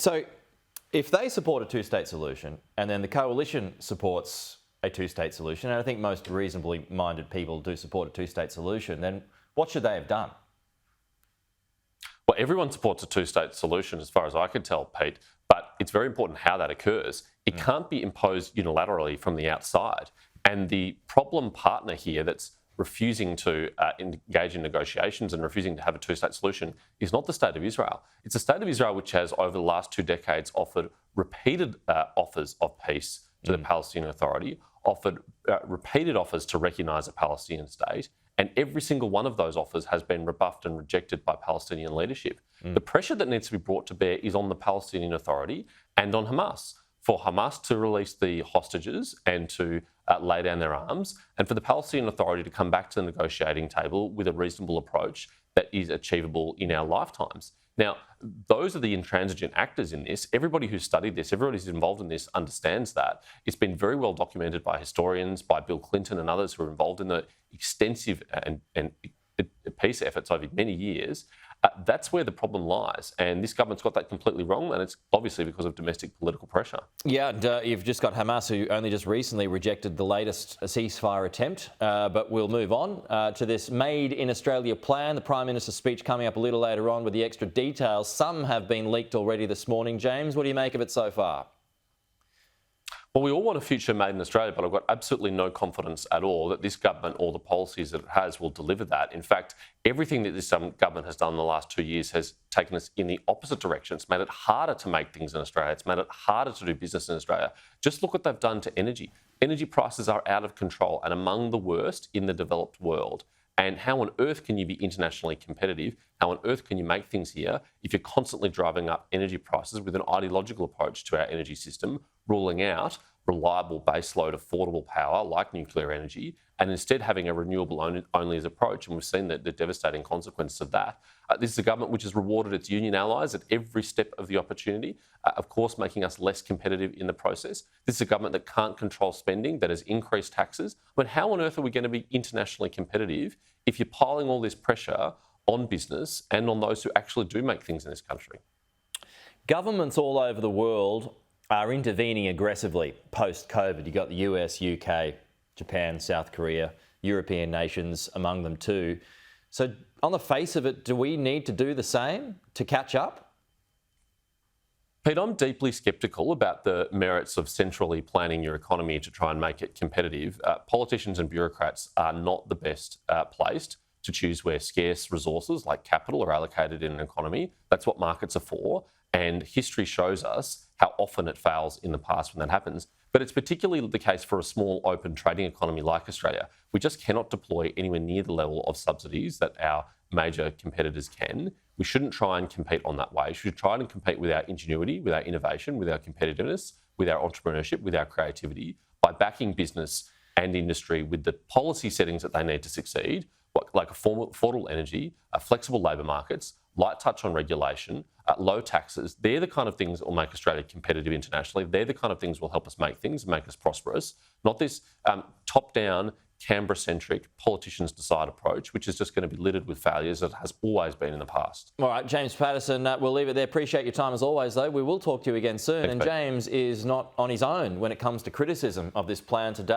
So if they support a two-state solution and then the coalition supports a two-state solution, and I think most reasonably minded people do support a two-state solution, then what should they have done? Well, everyone supports a two-state solution as far as I can tell, Pete, but it's very important how that occurs. It can't be imposed unilaterally from the outside. And the problem partner here that's refusing to engage in negotiations and refusing to have a two-state solution is not the State of Israel. It's the State of Israel which has, over the last 2 decades, offered repeated offers of peace to the Palestinian Authority, offered repeated offers to recognise a Palestinian state, and every single one of those offers has been rebuffed and rejected by Palestinian leadership. The pressure that needs to be brought to bear is on the Palestinian Authority and on Hamas, for Hamas to release the hostages and to lay down their arms, and for the Palestinian Authority to come back to the negotiating table with a reasonable approach that is achievable in our lifetimes. Now, those are the intransigent actors in this. Everybody who's studied this, everybody who's involved in this understands that. It's been very well documented by historians, by Bill Clinton and others who are involved in the extensive and peace efforts over many years. That's where the problem lies. And this government's got that completely wrong, and it's obviously because of domestic political pressure. Yeah, and you've just got Hamas, who only just recently rejected the latest ceasefire attempt. But we'll move on to this Made in Australia plan. The Prime Minister's speech coming up a little later on with the extra details. Some have been leaked already this morning. James, what do you make of it so far? Well, we all want a future made in Australia, but I've got absolutely no confidence at all that this government or the policies that it has will deliver that. In fact, everything that this government has done in the last 2 years has taken us in the opposite direction. It's made it harder to make things in Australia. It's made it harder to do business in Australia. Just look what they've done to energy. Energy prices are out of control and among the worst in the developed world. And how on earth can you be internationally competitive? How on earth can you make things here if you're constantly driving up energy prices with an ideological approach to our energy system, ruling out reliable baseload, affordable power like nuclear energy, and instead having a renewable-only approach? And we've seen the devastating consequences of that. This is a government which has rewarded its union allies at every step of the opportunity, of course, making us less competitive in the process. This is a government that can't control spending, that has increased taxes. But how on earth are we going to be internationally competitive if you're piling all this pressure on business and on those who actually do make things in this country? Governments all over the world are intervening aggressively post-COVID. You've got the US, UK, Japan, South Korea, European nations among them too. So on the face of it, do we need to do the same to catch up? Pete, I'm deeply sceptical about the merits of centrally planning your economy to try and make it competitive. Politicians and bureaucrats are not the best placed to choose where scarce resources like capital are allocated in an economy. That's what markets are for. And history shows us how often it fails in the past when that happens. But it's particularly the case for a small, open trading economy like Australia. We just cannot deploy anywhere near the level of subsidies that our major competitors can. We shouldn't try and compete on that way. We should try and compete with our ingenuity, with our innovation, with our competitiveness, with our entrepreneurship, with our creativity, by backing business and industry with the policy settings that they need to succeed, like affordable energy, flexible labour markets, light touch on regulation, low taxes. They're the kind of things that will make Australia competitive internationally. They're the kind of things that will help us make things, make us prosperous, not this top-down, Canberra-centric, politicians decide approach, which is just going to be littered with failures that has always been in the past. All right, James Paterson, we'll leave it there. Appreciate your time as always, though. We will talk to you again soon. Thanks, and Pete. James is not on his own when it comes to criticism of this plan today.